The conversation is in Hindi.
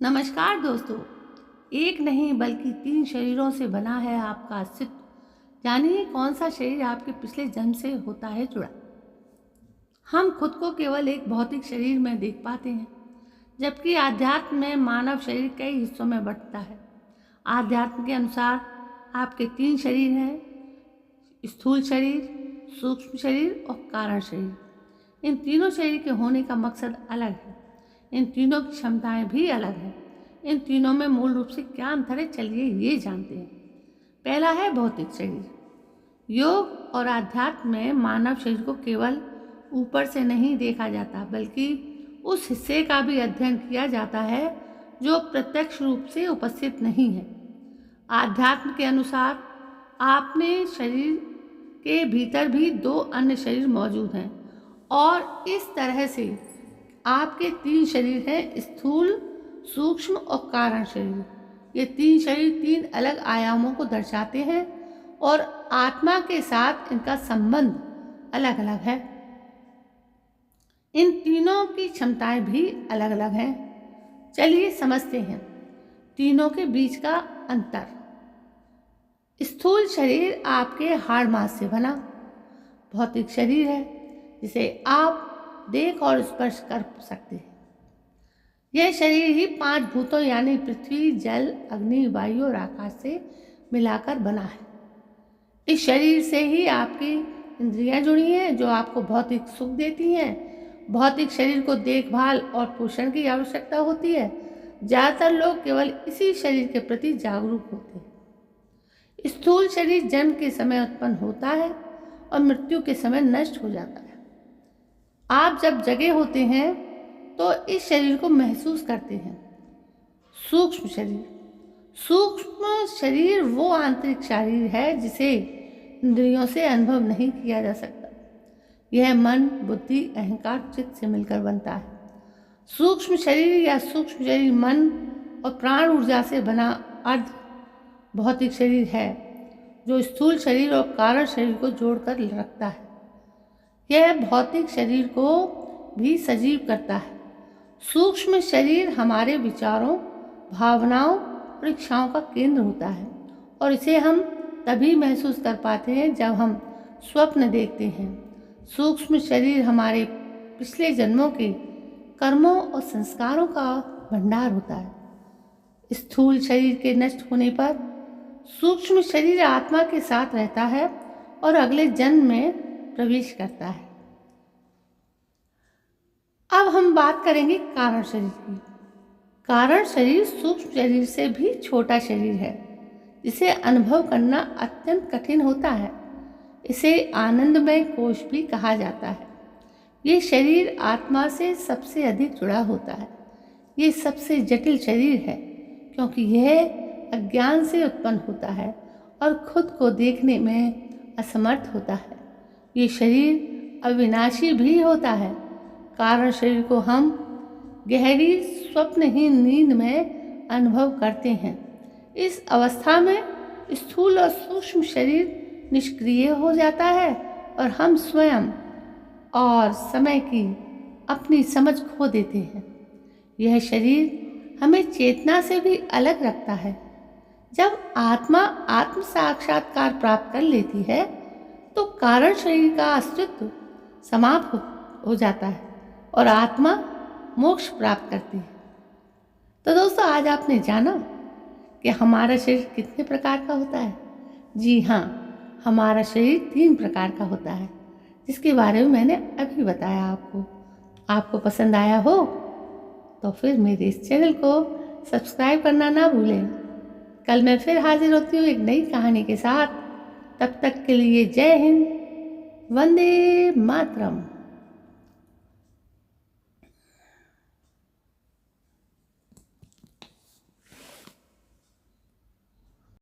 नमस्कार दोस्तों। एक नहीं बल्कि 3 शरीरों से बना है आपका अस्तित्व। जानिए कौन सा शरीर आपके पिछले जन्म से होता है जुड़ा। हम खुद को केवल एक भौतिक शरीर में देख पाते हैं, जबकि आध्यात्म में मानव शरीर कई हिस्सों में बंटता है। आध्यात्म के अनुसार आपके 3 शरीर हैं: स्थूल शरीर, सूक्ष्म शरीर और कारण शरीर। इन तीनों शरीर के होने का मकसद अलग है। इन तीनों की क्षमताएं भी अलग हैं। इन तीनों में मूल रूप से क्या अंतर है, चलिए ये जानते हैं। पहला है भौतिक शरीर। योग और आध्यात्म में मानव शरीर को केवल ऊपर से नहीं देखा जाता, बल्कि उस हिस्से का भी अध्ययन किया जाता है जो प्रत्यक्ष रूप से उपस्थित नहीं है। आध्यात्म के अनुसार आपने शरीर के भीतर भी 2 अन्य शरीर मौजूद हैं, और इस तरह से आपके 3 शरीर हैं: स्थूल, सूक्ष्म और कारण शरीर। ये 3 शरीर 3 अलग आयामों को दर्शाते हैं और आत्मा के साथ इनका संबंध अलग अलग है। इन तीनों की क्षमताएं भी अलग अलग हैं। चलिए समझते हैं तीनों के बीच का अंतर। स्थूल शरीर आपके हाड़ मांस से बना भौतिक शरीर है, जिसे आप देख और स्पर्श कर सकते हैं। यह शरीर ही 5 भूतों यानी पृथ्वी, जल, अग्नि, वायु और आकाश से मिलाकर बना है। इस शरीर से ही आपकी इंद्रियां जुड़ी हैं, जो आपको भौतिक सुख देती हैं। भौतिक शरीर को देखभाल और पोषण की आवश्यकता होती है। ज़्यादातर लोग केवल इसी शरीर के प्रति जागरूक होते हैं। स्थूल शरीर जन्म के समय उत्पन्न होता है और मृत्यु के समय नष्ट हो जाता है। आप जब जगे होते हैं तो इस शरीर को महसूस करते हैं। सूक्ष्म शरीर वो आंतरिक शरीर है जिसे इंद्रियों से अनुभव नहीं किया जा सकता। यह मन, बुद्धि, अहंकार, चित्त से मिलकर बनता है। सूक्ष्म शरीर मन और प्राण ऊर्जा से बना अर्ध भौतिक शरीर है, जो स्थूल शरीर और कारण शरीर को जोड़कर रखता है। यह भौतिक शरीर को भी सजीव करता है। सूक्ष्म शरीर हमारे विचारों, भावनाओं और इच्छाओं का केंद्र होता है, और इसे हम तभी महसूस कर पाते हैं जब हम स्वप्न देखते हैं। सूक्ष्म शरीर हमारे पिछले जन्मों के कर्मों और संस्कारों का भंडार होता है। स्थूल शरीर के नष्ट होने पर सूक्ष्म शरीर आत्मा के साथ रहता है और अगले जन्म में प्रवेश करता है। अब हम बात करेंगे कारण शरीर की। कारण शरीर सूक्ष्म शरीर से भी छोटा शरीर है, जिसे अनुभव करना अत्यंत कठिन होता है। इसे आनंदमय कोश भी कहा जाता है। ये शरीर आत्मा से सबसे अधिक जुड़ा होता है। ये सबसे जटिल शरीर है, क्योंकि यह अज्ञान से उत्पन्न होता है और खुद को देखने में असमर्थ होता है। ये शरीर अविनाशी भी होता है। कारण शरीर को हम गहरी स्वप्नहीन नींद में अनुभव करते हैं। इस अवस्था में स्थूल और सूक्ष्म शरीर निष्क्रिय हो जाता है और हम स्वयं और समय की अपनी समझ खो देते हैं। यह शरीर हमें चेतना से भी अलग रखता है। जब आत्मा आत्म साक्षात्कार प्राप्त कर लेती है तो कारण शरीर का अस्तित्व समाप्त हो जाता है और आत्मा मोक्ष प्राप्त करती है। तो दोस्तों, आज आपने जाना कि हमारा शरीर कितने प्रकार का होता है। जी हाँ, हमारा शरीर 3 प्रकार का होता है, जिसके बारे में मैंने अभी बताया आपको। आपको पसंद आया हो तो फिर मेरे इस चैनल को सब्सक्राइब करना ना भूलें। कल मैं फिर हाजिर होती हूँ एक नई कहानी के साथ। तब तक के लिए जय हिंद, वंदे मातरम।